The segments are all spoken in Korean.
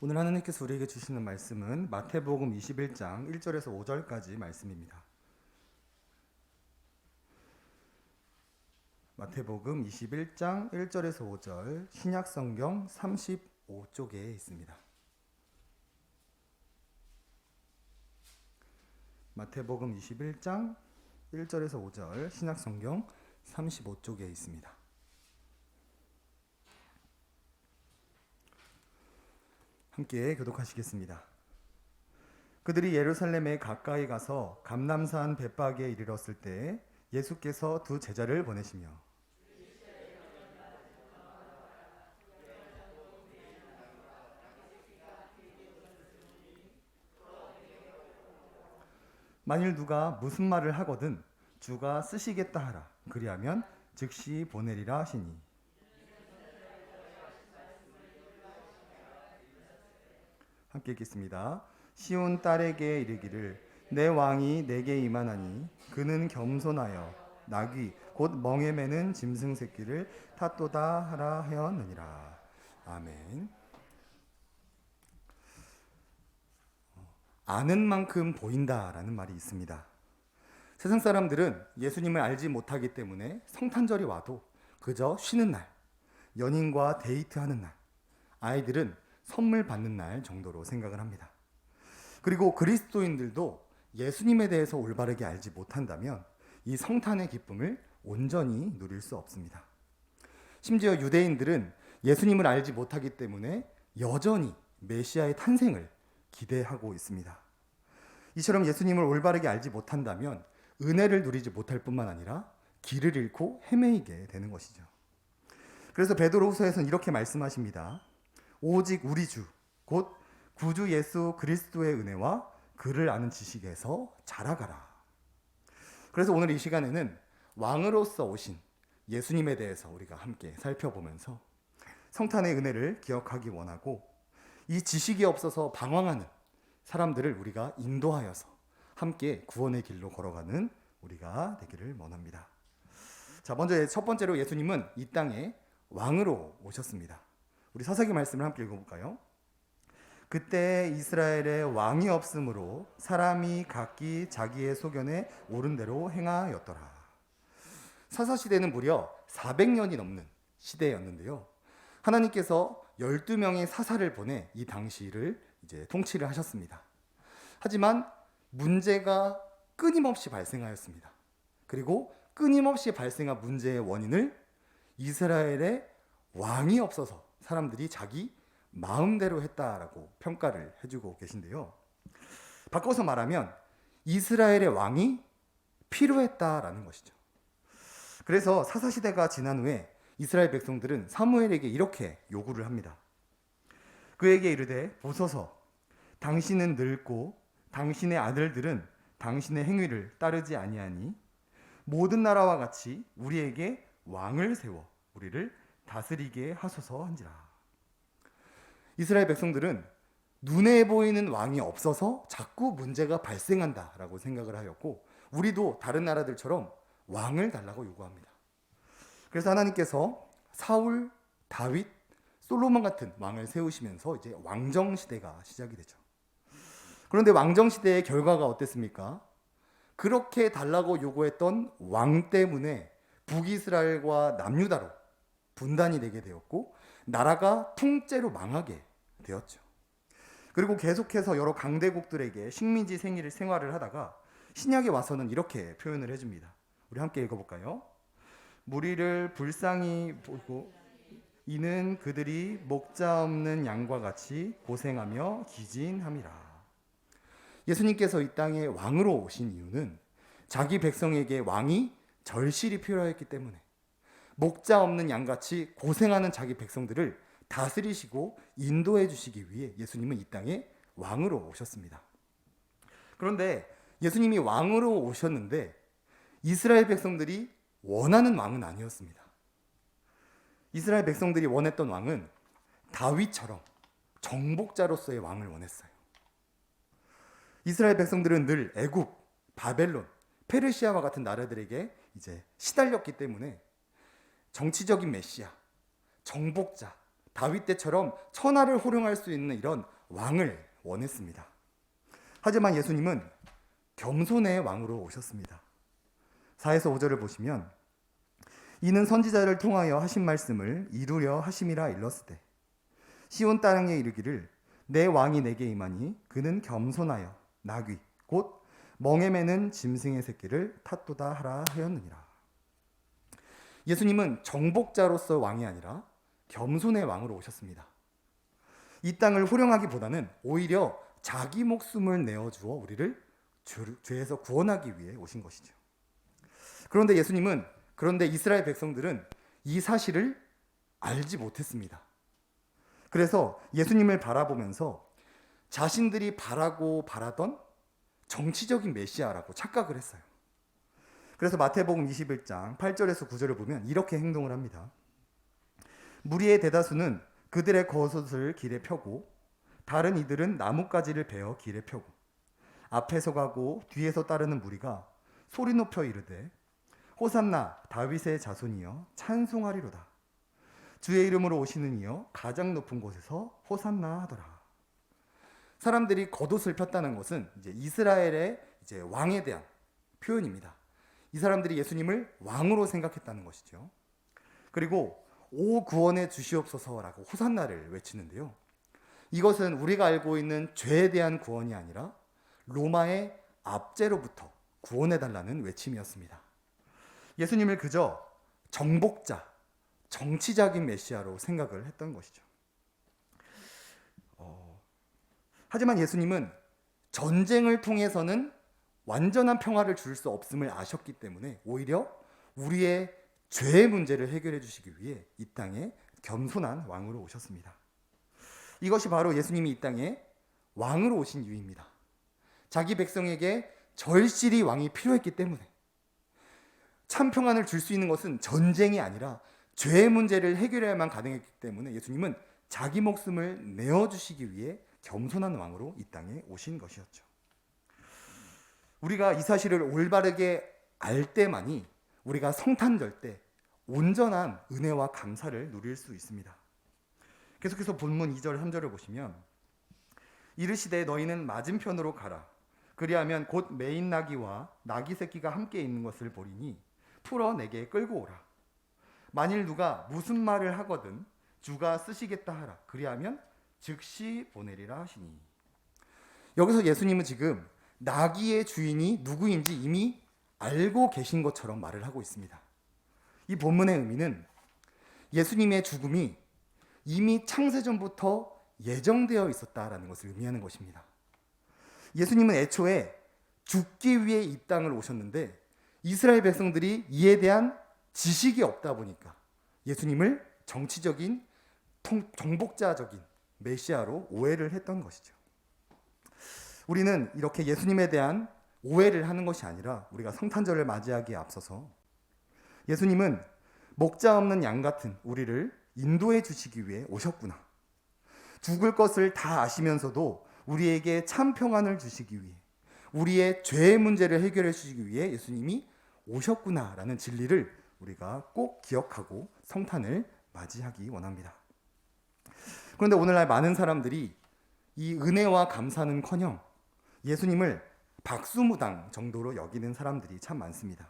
오늘 하나님께서 우리에게 주시는 말씀은 마태복음 21장 1절에서 5절까지 말씀입니다. 마태복음 21장 1절에서 5절 신약성경 35쪽에 있습니다. 마태복음 21장 1절에서 5절 신약성경 35쪽에 있습니다. 함께 교독하시겠습니다. 그들이 예루살렘에 가까이 가서 감람산 벳박에 이르렀을 때 예수께서 두 제자를 보내시며 만일 누가 무슨 말을 하거든 주가 쓰시겠다 하라. 그리하면 즉시 보내리라 하시니 함께 읽겠습니다. 시온 딸에게 이르기를 내 왕이 내게 임하나니 그는 겸손하여 나귀 곧 멍에 매는 짐승 새끼를 탓도다 하라 하였느니라. 아멘. 아는 만큼 보인다라는 말이 있습니다. 세상 사람들은 예수님을 알지 못하기 때문에 성탄절이 와도 그저 쉬는 날, 연인과 데이트하는 날, 아이들은 선물 받는 날 정도로 생각을 합니다. 그리고 그리스도인들도 예수님에 대해서 올바르게 알지 못한다면 이 성탄의 기쁨을 온전히 누릴 수 없습니다. 심지어 유대인들은 예수님을 알지 못하기 때문에 여전히 메시아의 탄생을 기대하고 있습니다. 이처럼 예수님을 올바르게 알지 못한다면 은혜를 누리지 못할 뿐만 아니라 길을 잃고 헤매이게 되는 것이죠. 그래서 베드로후서에서는 이렇게 말씀하십니다. 오직 우리 주, 곧 구주 예수 그리스도의 은혜와 그를 아는 지식에서 자라가라. 그래서 오늘 이 시간에는 왕으로서 오신 예수님에 대해서 우리가 함께 살펴보면서 성탄의 은혜를 기억하기 원하고 이 지식이 없어서 방황하는 사람들을 우리가 인도하여서 함께 구원의 길로 걸어가는 우리가 되기를 원합니다. 자, 먼저 첫 번째로 예수님은 이 땅에 왕으로 오셨습니다. 우리 사사기 말씀을 함께 읽어볼까요? 그때 이스라엘에 왕이 없으므로 사람이 각기 자기의 소견에 옳은 대로 행하였더라. 사사시대는 무려 400년이 넘는 시대였는데요. 하나님께서 12명의 사사를 보내 이 당시를 이제 통치를 하셨습니다. 하지만 문제가 끊임없이 발생하였습니다. 그리고 끊임없이 발생한 문제의 원인을 이스라엘에 왕이 없어서 사람들이 자기 마음대로 했다라고 평가를 해주고 계신데요. 바꿔서 말하면 이스라엘의 왕이 필요했다라는 것이죠. 그래서 사사시대가 지난 후에 이스라엘 백성들은 사무엘에게 이렇게 요구를 합니다. 그에게 이르되 보소서 당신은 늙고 당신의 아들들은 당신의 행위를 따르지 아니하니 모든 나라와 같이 우리에게 왕을 세워 우리를 다스리게 하소서 한지라. 이스라엘 백성들은 눈에 보이는 왕이 없어서 자꾸 문제가 발생한다라고 생각을 하였고 우리도 다른 나라들처럼 왕을 달라고 요구합니다. 그래서 하나님께서 사울, 다윗, 솔로몬 같은 왕을 세우시면서 이제 왕정 시대가 시작이 되죠. 그런데 왕정 시대의 결과가 어땠습니까? 그렇게 달라고 요구했던 왕 때문에 북이스라엘과 남유다로 분단이 되게 되었고 나라가 통째로 망하게 되었죠. 그리고 계속해서 여러 강대국들에게 식민지 생활을 하다가 신약에 와서는 이렇게 표현을 해줍니다. 우리 함께 읽어볼까요? 무리를 불쌍히 보고 이는 그들이 목자 없는 양과 같이 고생하며 기진함이라. 예수님께서 이 땅에 왕으로 오신 이유는 자기 백성에게 왕이 절실히 필요했기 때문에 목자 없는 양같이 고생하는 자기 백성들을 다스리시고 인도해 주시기 위해 예수님은 이 땅에 왕으로 오셨습니다. 그런데 예수님이 왕으로 오셨는데 이스라엘 백성들이 원하는 왕은 아니었습니다. 이스라엘 백성들이 원했던 왕은 다윗처럼 정복자로서의 왕을 원했어요. 이스라엘 백성들은 늘 애굽, 바벨론, 페르시아와 같은 나라들에게 이제 시달렸기 때문에 정치적인 메시아, 정복자, 다윗 때처럼 천하를 호령할 수 있는 이런 왕을 원했습니다. 하지만 예수님은 겸손의 왕으로 오셨습니다. 4에서 5절을 보시면 이는 선지자를 통하여 하신 말씀을 이루려 하심이라 일렀으되 시온 땅에 이르기를 내 왕이 내게 임하니 그는 겸손하여 나귀 곧 멍에 매는 짐승의 새끼를 탔도다 하라 하였느니라. 예수님은 정복자로서 왕이 아니라 겸손의 왕으로 오셨습니다. 이 땅을 호령하기보다는 오히려 자기 목숨을 내어주어 우리를 죄에서 구원하기 위해 오신 것이죠. 그런데 이스라엘 백성들은 이 사실을 알지 못했습니다. 그래서 예수님을 바라보면서 자신들이 바라던 정치적인 메시아라고 착각을 했어요. 그래서 마태복음 21장 8절에서 9절을 보면 이렇게 행동을 합니다. 무리의 대다수는 그들의 겉옷을 길에 펴고 다른 이들은 나뭇가지를 베어 길에 펴고 앞에서 가고 뒤에서 따르는 무리가 소리 높여 이르되 호산나 다윗의 자손이여 찬송하리로다. 주의 이름으로 오시는 이여 가장 높은 곳에서 호산나 하더라. 사람들이 겉옷을 폈다는 것은 이제 이스라엘의 이제 왕에 대한 표현입니다. 이 사람들이 예수님을 왕으로 생각했다는 것이죠. 그리고 오 구원해 주시옵소서라고 호산나를 외치는데요. 이것은 우리가 알고 있는 죄에 대한 구원이 아니라 로마의 압제로부터 구원해달라는 외침이었습니다. 예수님을 그저 정복자, 정치적인 메시아로 생각을 했던 것이죠. 하지만 예수님은 전쟁을 통해서는 완전한 평화를 줄 수 없음을 아셨기 때문에 오히려 우리의 죄의 문제를 해결해 주시기 위해 이 땅에 겸손한 왕으로 오셨습니다. 이것이 바로 예수님이 이 땅에 왕으로 오신 이유입니다. 자기 백성에게 절실히 왕이 필요했기 때문에 참 평안을 줄 수 있는 것은 전쟁이 아니라 죄의 문제를 해결해야만 가능했기 때문에 예수님은 자기 목숨을 내어주시기 위해 겸손한 왕으로 이 땅에 오신 것이었죠. 우리가 이 사실을 올바르게 알 때만이 우리가 성탄절 때 온전한 은혜와 감사를 누릴 수 있습니다. 계속해서 본문 2절 3절을 보시면 이르시되 너희는 맞은편으로 가라. 그리하면 곧 매인 나귀와 나귀 새끼가 함께 있는 것을 보리니 풀어 내게 끌고 오라. 만일 누가 무슨 말을 하거든 주가 쓰시겠다 하라. 그리하면 즉시 보내리라 하시니. 여기서 예수님은 지금 나귀의 주인이 누구인지 이미 알고 계신 것처럼 말을 하고 있습니다. 이 본문의 의미는 예수님의 죽음이 이미 창세전부터 예정되어 있었다라는 것을 의미하는 것입니다. 예수님은 애초에 죽기 위해 이 땅을 오셨는데 이스라엘 백성들이 이에 대한 지식이 없다 보니까 예수님을 정치적인 정복자적인 메시아로 오해를 했던 것이죠. 우리는 이렇게 예수님에 대한 오해를 하는 것이 아니라 우리가 성탄절을 맞이하기에 앞서서 예수님은 목자 없는 양 같은 우리를 인도해 주시기 위해 오셨구나. 죽을 것을 다 아시면서도 우리에게 참 평안을 주시기 위해 우리의 죄의 문제를 해결해 주시기 위해 예수님이 오셨구나라는 진리를 우리가 꼭 기억하고 성탄을 맞이하기 원합니다. 그런데 오늘날 많은 사람들이 이 은혜와 감사는커녕 예수님을 박수무당 정도로 여기는 사람들이 참 많습니다.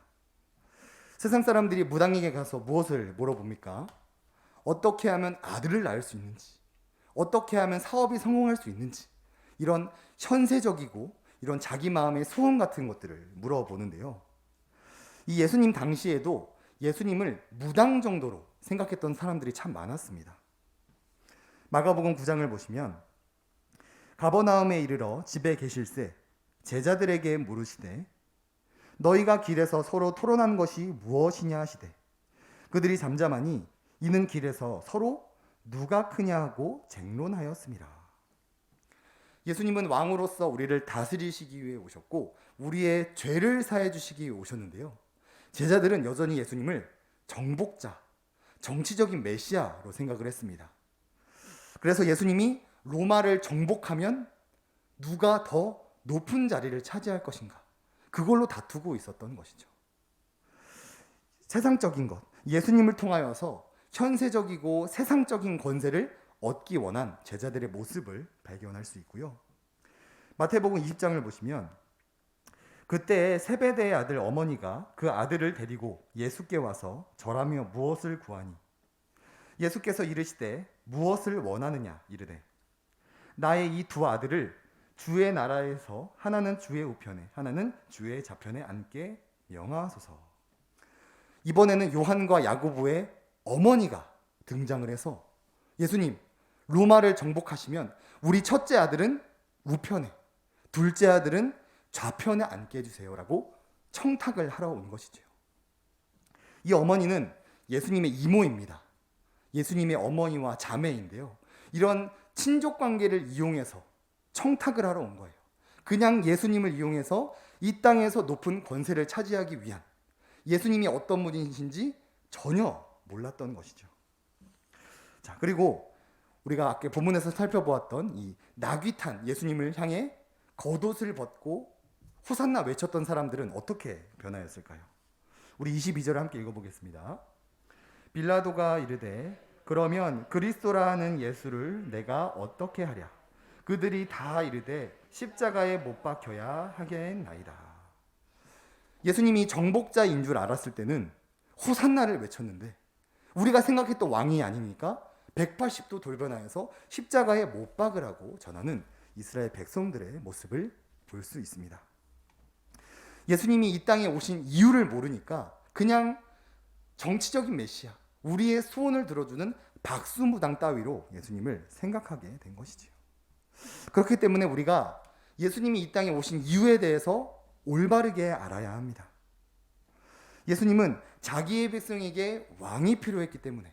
세상 사람들이 무당에게 가서 무엇을 물어봅니까? 어떻게 하면 아들을 낳을 수 있는지, 어떻게 하면 사업이 성공할 수 있는지, 이런 현세적이고 이런 자기 마음의 소원 같은 것들을 물어보는데요. 이 예수님 당시에도 예수님을 무당 정도로 생각했던 사람들이 참 많았습니다. 마가복음 9장을 보시면 가버나움에 이르러 집에 계실새 제자들에게 물으시되 너희가 길에서 서로 토론한 것이 무엇이냐 하시되 그들이 잠잠하니 이는 길에서 서로 누가 크냐 하고 쟁론하였습니다. 예수님은 왕으로서 우리를 다스리시기 위해 오셨고 우리의 죄를 사해 주시기 위해 오셨는데요. 제자들은 여전히 예수님을 정복자, 정치적인 메시아로 생각을 했습니다. 그래서 예수님이 로마를 정복하면 누가 더 높은 자리를 차지할 것인가, 그걸로 다투고 있었던 것이죠. 세상적인 것, 예수님을 통하여서 현세적이고 세상적인 권세를 얻기 원한 제자들의 모습을 발견할 수 있고요. 마태복음 20장을 보시면 그때 세베대의 아들 어머니가 그 아들을 데리고 예수께 와서 절하며 무엇을 구하니 예수께서 이르시되 무엇을 원하느냐 이르되 나의 이 두 아들을 주의 나라에서 하나는 주의 우편에 하나는 주의 좌편에 앉게 명하소서. 이번에는 요한과 야고보의 어머니가 등장을 해서 예수님 로마를 정복하시면 우리 첫째 아들은 우편에 둘째 아들은 좌편에 앉게 해주세요라고 청탁을 하러 온 것이죠. 이 어머니는 예수님의 이모입니다. 예수님의 어머니와 자매인데요. 이런 친족 관계를 이용해서 청탁을 하러 온 거예요. 그냥 예수님을 이용해서 이 땅에서 높은 권세를 차지하기 위한, 예수님이 어떤 분이신지 전혀 몰랐던 것이죠. 자, 그리고 우리가 아까 본문에서 살펴보았던 이 나귀 탄 예수님을 향해 겉옷을 벗고 호산나 외쳤던 사람들은 어떻게 변하였을까요? 우리 22절을 함께 읽어보겠습니다. 빌라도가 이르되 그러면 그리스도라는 예수를 내가 어떻게 하랴? 그들이 다 이르되 십자가에 못 박혀야 하겠나이다. 예수님이 정복자인 줄 알았을 때는 호산나를 외쳤는데 우리가 생각했던 왕이 아니니까 180도 돌변하여서 십자가에 못 박으라고 전하는 이스라엘 백성들의 모습을 볼 수 있습니다. 예수님이 이 땅에 오신 이유를 모르니까 그냥 정치적인 메시아, 우리의 소원을 들어주는 박수무당 따위로 예수님을 생각하게 된 것이지요. 그렇기 때문에 우리가 예수님이 이 땅에 오신 이유에 대해서 올바르게 알아야 합니다. 예수님은 자기의 백성에게 왕이 필요했기 때문에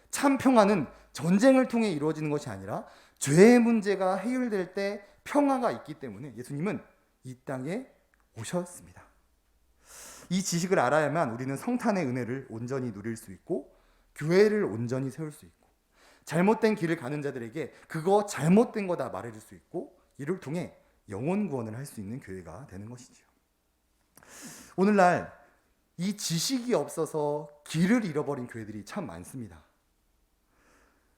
참 평화는 전쟁을 통해 이루어지는 것이 아니라 죄의 문제가 해결될 때 평화가 있기 때문에 예수님은 이 땅에 오셨습니다. 이 지식을 알아야만 우리는 성탄의 은혜를 온전히 누릴 수 있고 교회를 온전히 세울 수 있고 잘못된 길을 가는 자들에게 그거 잘못된 거다 말해줄 수 있고 이를 통해 영혼 구원을 할 수 있는 교회가 되는 것이죠. 오늘날 이 지식이 없어서 길을 잃어버린 교회들이 참 많습니다.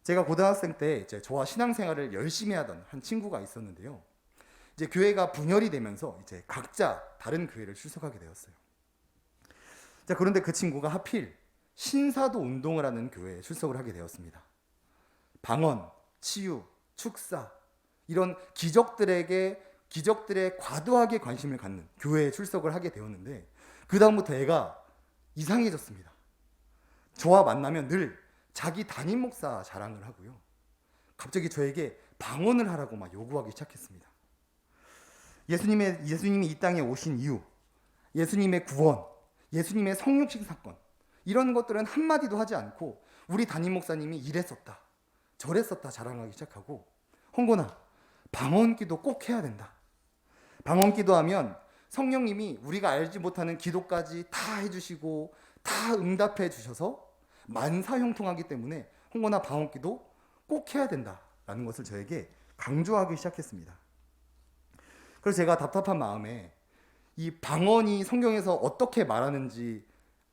제가 고등학생 때 이제 저와 신앙생활을 열심히 하던 한 친구가 있었는데요. 이제 교회가 분열이 되면서 이제 각자 다른 교회를 출석하게 되었어요. 자, 그런데 그 친구가 하필 신사도 운동을 하는 교회에 출석을 하게 되었습니다. 방언, 치유, 축사 이런 기적들에 과도하게 관심을 갖는 교회에 출석을 하게 되었는데 그 다음부터 애가 이상해졌습니다. 저와 만나면 늘 자기 담임 목사 자랑을 하고요. 갑자기 저에게 방언을 하라고 막 요구하기 시작했습니다. 예수님이 이 땅에 오신 이유, 예수님의 구원, 예수님의 성육식 사건 이런 것들은 한마디도 하지 않고 우리 담임 목사님이 이랬었다, 저랬었다 자랑하기 시작하고 홍곤아, 방언기도 꼭 해야 된다. 방언기도하면 성령님이 우리가 알지 못하는 기도까지 다 해주시고 다 응답해 주셔서 만사형통하기 때문에 홍곤아 방언기도 꼭 해야 된다라는 것을 저에게 강조하기 시작했습니다. 그래서 제가 답답한 마음에 이 방언이 성경에서 어떻게 말하는지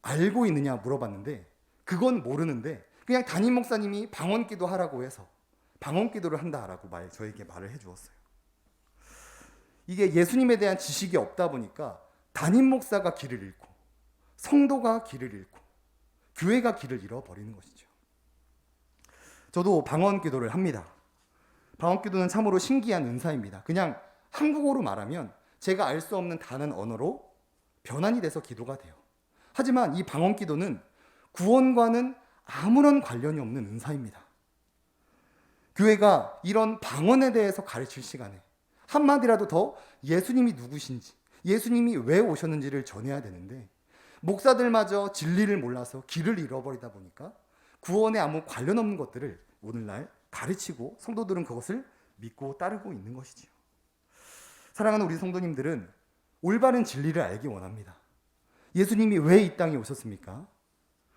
알고 있느냐 물어봤는데 그건 모르는데 그냥 담임 목사님이 방언기도 하라고 해서 방언기도를 한다라고 저에게 말을 해주었어요. 이게 예수님에 대한 지식이 없다 보니까 담임 목사가 길을 잃고 성도가 길을 잃고 교회가 길을 잃어버리는 것이죠. 저도 방언기도를 합니다. 방언기도는 참으로 신기한 은사입니다. 그냥 한국어로 말하면 제가 알 수 없는 다른 언어로 변환이 돼서 기도가 돼요. 하지만 이 방언기도는 구원과는 아무런 관련이 없는 은사입니다. 교회가 이런 방언에 대해서 가르칠 시간에 한마디라도 더 예수님이 누구신지, 예수님이 왜 오셨는지를 전해야 되는데 목사들마저 진리를 몰라서 길을 잃어버리다 보니까 구원에 아무 관련 없는 것들을 오늘날 가르치고 성도들은 그것을 믿고 따르고 있는 것이지요. 사랑하는 우리 성도님들은 올바른 진리를 알기 원합니다. 예수님이 왜 이 땅에 오셨습니까?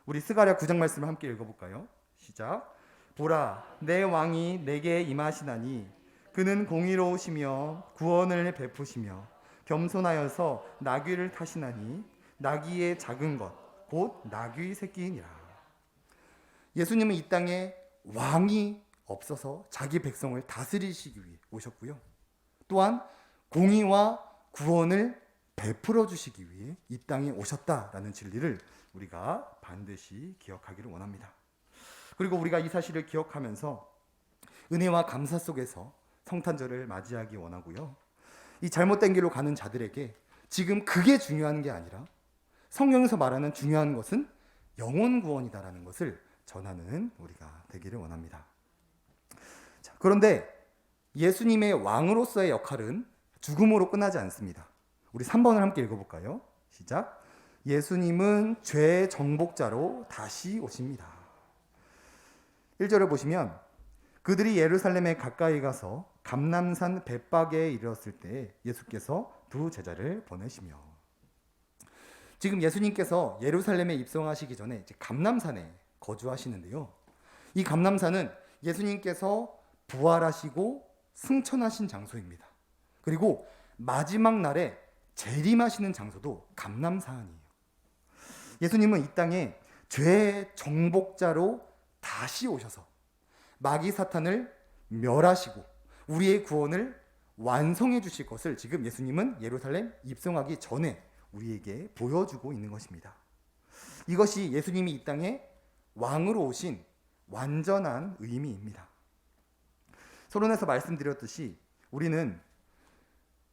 우리 스가랴 9장 말씀을 함께 읽어볼까요? 시작. 보라, 내 왕이 내게 임하시나니 그는 공의로우시며 구원을 베푸시며 겸손하여서 나귀를 타시나니 나귀의 작은 것 곧 나귀 새끼이니라. 예수님은 이 땅에 왕이 없어서 자기 백성을 다스리시기 위해 오셨고요. 또한 공의와 구원을 베풀어 주시기 위해 이 땅에 오셨다라는 진리를 우리가 반드시 기억하기를 원합니다. 그리고 우리가 이 사실을 기억하면서 은혜와 감사 속에서 성탄절을 맞이하기 원하고요. 이 잘못된 길로 가는 자들에게 지금 그게 중요한 게 아니라 성경에서 말하는 중요한 것은 영혼 구원이다라는 것을 전하는 우리가 되기를 원합니다. 자, 그런데 예수님의 왕으로서의 역할은 죽음으로 끝나지 않습니다. 우리 3번을 함께 읽어볼까요? 시작. 예수님은 죄의 정복자로 다시 오십니다. 1절을 보시면 그들이 예루살렘에 가까이 가서 감람산 벳바게에 이르렀을 때 예수께서 두 제자를 보내시며, 지금 예수님께서 예루살렘에 입성하시기 전에 이제 감람산에 거주하시는데요. 이 감람산은 예수님께서 부활하시고 승천하신 장소입니다. 그리고 마지막 날에 재림하시는 장소도 감람산이에요. 예수님은 이 땅에 죄의 정복자로 다시 오셔서 마귀 사탄을 멸하시고 우리의 구원을 완성해 주실 것을 지금 예수님은 예루살렘 입성하기 전에 우리에게 보여주고 있는 것입니다. 이것이 예수님이 이 땅에 왕으로 오신 완전한 의미입니다. 서론에서 말씀드렸듯이 우리는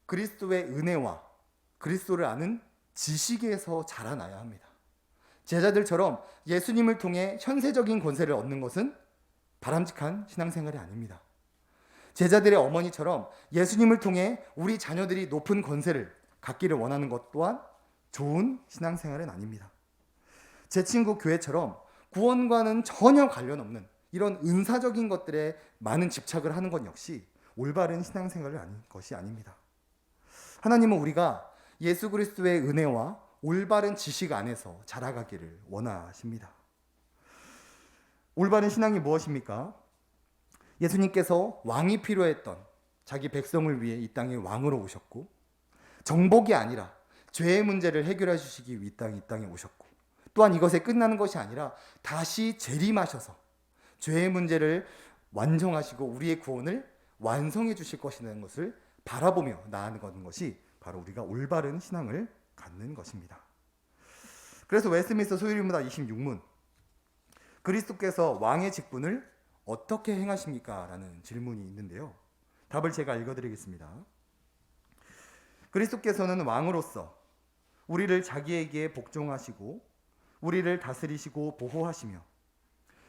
그리스도의 은혜와 그리스도를 아는 지식에서 자라나야 합니다. 제자들처럼 예수님을 통해 현세적인 권세를 얻는 것은 바람직한 신앙생활이 아닙니다. 제자들의 어머니처럼 예수님을 통해 우리 자녀들이 높은 권세를 갖기를 원하는 것 또한 좋은 신앙생활은 아닙니다. 제 친구 교회처럼 구원과는 전혀 관련 없는 이런 은사적인 것들에 많은 집착을 하는 것 역시 올바른 신앙생활을 아닌 것이 아닙니다. 하나님은 우리가 예수 그리스도의 은혜와 올바른 지식 안에서 자라가기를 원하십니다. 올바른 신앙이 무엇입니까? 예수님께서 왕이 필요했던 자기 백성을 위해 이 땅에 왕으로 오셨고, 정복이 아니라 죄의 문제를 해결해 주시기 위해 이 땅에 오셨고, 또한 이것에 끝나는 것이 아니라 다시 재림하셔서 죄의 문제를 완성하시고 우리의 구원을 완성해 주실 것이라는 것을 바라보며 나아가는 것이 바로 우리가 올바른 신앙을 갖는 것입니다. 그래서 웨스트민스터 소유리문화 26문, 그리스도께서 왕의 직분을 어떻게 행하십니까? 라는 질문이 있는데요. 답을 제가 읽어드리겠습니다. 그리스도께서는 왕으로서 우리를 자기에게 복종하시고 우리를 다스리시고 보호하시며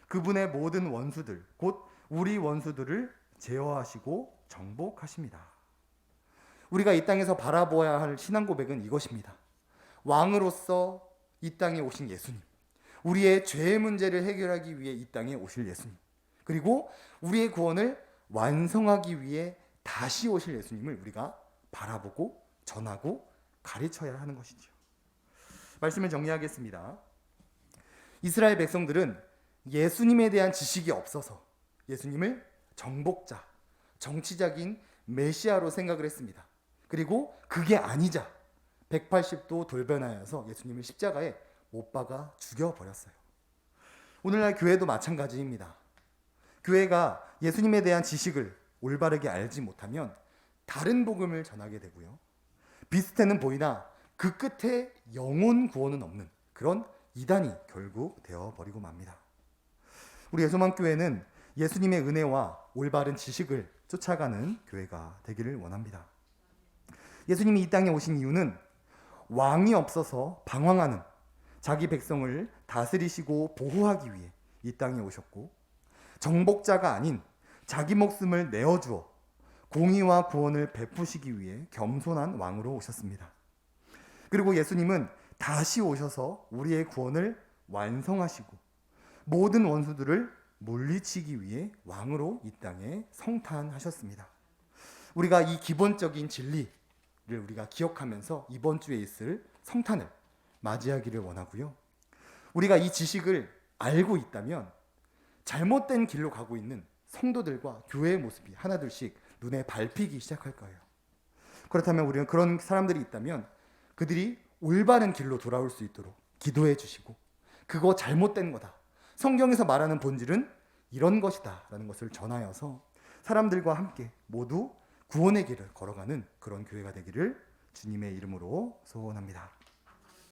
그분의 모든 원수들, 곧 우리 원수들을 제어하시고 정복하십니다. 우리가 이 땅에서 바라보아야 할 신앙 고백은 이것입니다. 왕으로서 이 땅에 오신 예수님, 우리의 죄의 문제를 해결하기 위해 이 땅에 오실 예수님, 그리고 우리의 구원을 완성하기 위해 다시 오실 예수님을 우리가 바라보고 전하고 가르쳐야 하는 것이죠. 말씀을 정리하겠습니다. 이스라엘 백성들은 예수님에 대한 지식이 없어서 예수님을 정복자, 정치적인 메시아로 생각을 했습니다. 그리고 그게 아니자 180도 돌변하여서 예수님을 십자가에 못 박아 죽여버렸어요. 오늘날 교회도 마찬가지입니다. 교회가 예수님에 대한 지식을 올바르게 알지 못하면 다른 복음을 전하게 되고요. 비슷해는 보이나 그 끝에 영혼 구원은 없는 그런 이단이 결국 되어버리고 맙니다. 우리 예수만교회는 예수님의 은혜와 올바른 지식을 쫓아가는 교회가 되기를 원합니다. 예수님이 이 땅에 오신 이유는 왕이 없어서 방황하는 자기 백성을 다스리시고 보호하기 위해 이 땅에 오셨고, 정복자가 아닌 자기 목숨을 내어주어 공의와 구원을 베푸시기 위해 겸손한 왕으로 오셨습니다. 그리고 예수님은 다시 오셔서 우리의 구원을 완성하시고 모든 원수들을 물리치기 위해 왕으로 이 땅에 성탄하셨습니다. 우리가 이 기본적인 진리를 우리가 기억하면서 이번 주에 있을 성탄을 맞이하기를 원하고요. 우리가 이 지식을 알고 있다면 잘못된 길로 가고 있는 성도들과 교회의 모습이 하나둘씩 눈에 밟히기 시작할 거예요. 그렇다면 우리는 그런 사람들이 있다면 그들이 올바른 길로 돌아올 수 있도록 기도해 주시고, 그거 잘못된 거다, 성경에서 말하는 본질은 이런 것이다 라는 것을 전하여서 사람들과 함께 모두 구원의 길을 걸어가는 그런 교회가 되기를 주님의 이름으로 소원합니다.